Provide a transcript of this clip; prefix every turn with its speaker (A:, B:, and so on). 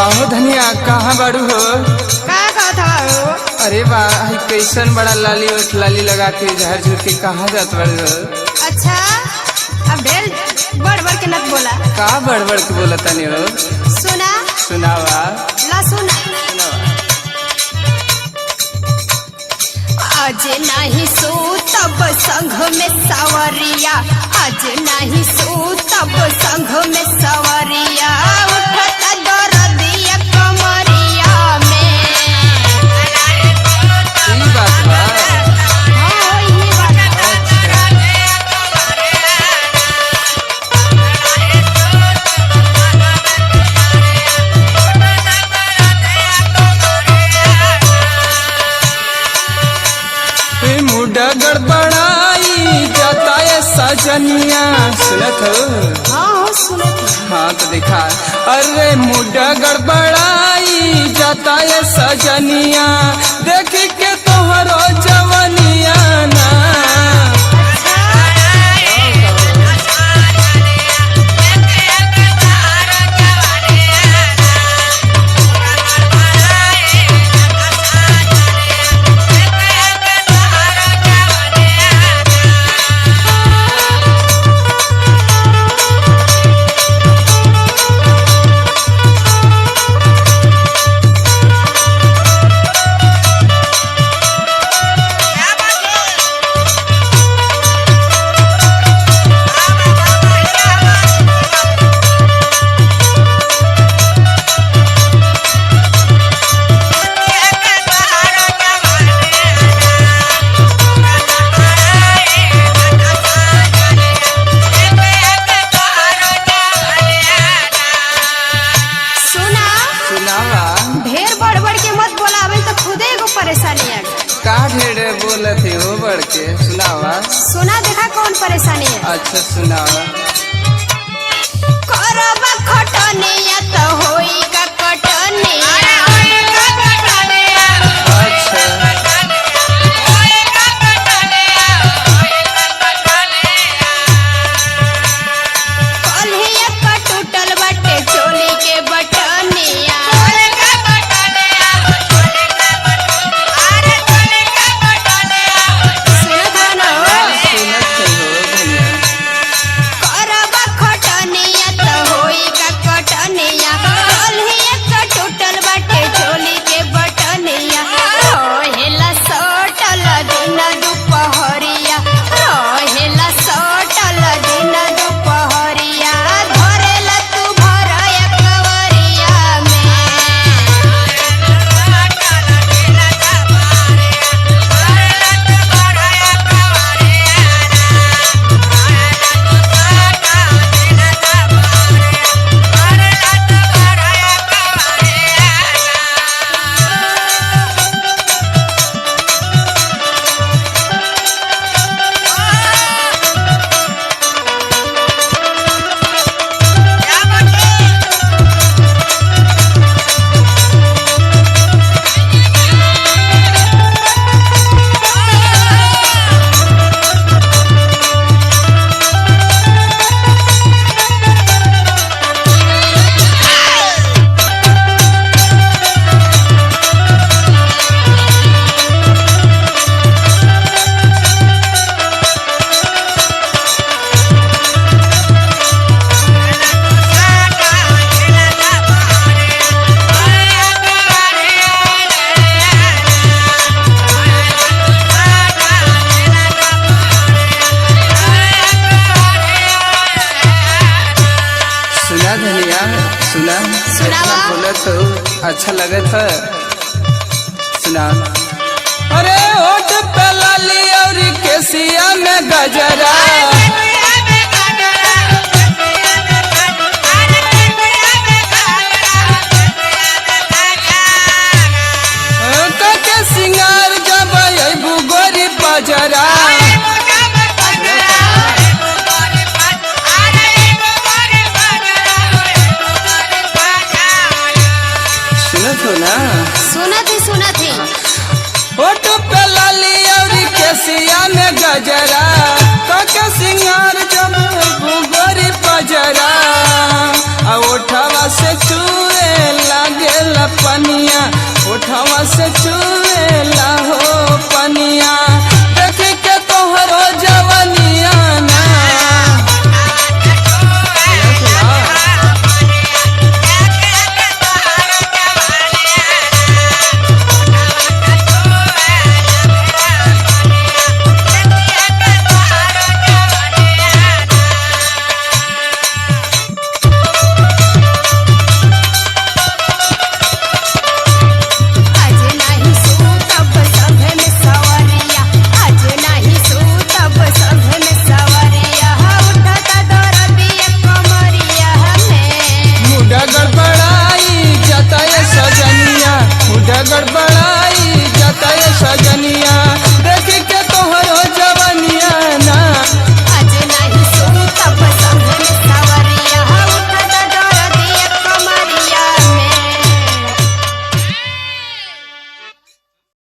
A: काहो धनिया कहाँ बाड़ू हो?
B: का कहत हो?
A: अरे वाह कैसन बड़ा लाली उठ लाली लगा के झर झुर के कहाँ जात बाड़ू हो?
B: अच्छा अब ढेर बड़ के नत बोला।
A: का बड़ के बोला तनी हो?
B: सुना
A: सुनावा
B: ला सुना।
A: सुनावा।
B: आज नहीं सूतब संघ में सवरिया, आज नहीं सूतब संघ में सवरिया, उठत दरदिया कमरिया में।
A: ई बात बा।
B: हाँ यही बात बा।
A: मुडा गड़बड़ाई जाता है सजनिया। सुनत हो?
B: हाँ सुनत।
A: हाँ तो देखा। अरे मुडा गड़बड़ाई जाता है सजनिया, देख के तोहरो जवनिया ना। का ढेर बोलत हो बढ़ के? सुनावा।
B: सुना देखा कौन परेशानी है।
A: अच्छा सुनावा।
B: करबा खटनिया तो होई का कटनिया।
A: अच्छा
B: कल्हिया का टूटल बाटे चोली के बटनिया।
A: सुना
B: सुनावा।
A: बोलत हो अच्छा लगत है। सुना। अरे होठ पे लाली और केसिया में गजरा, के सिंगार जब अबू गोरी बजरा।
B: सुनत ही
A: होठ पे लाली और केसिया में गजरा, तो के सिंगार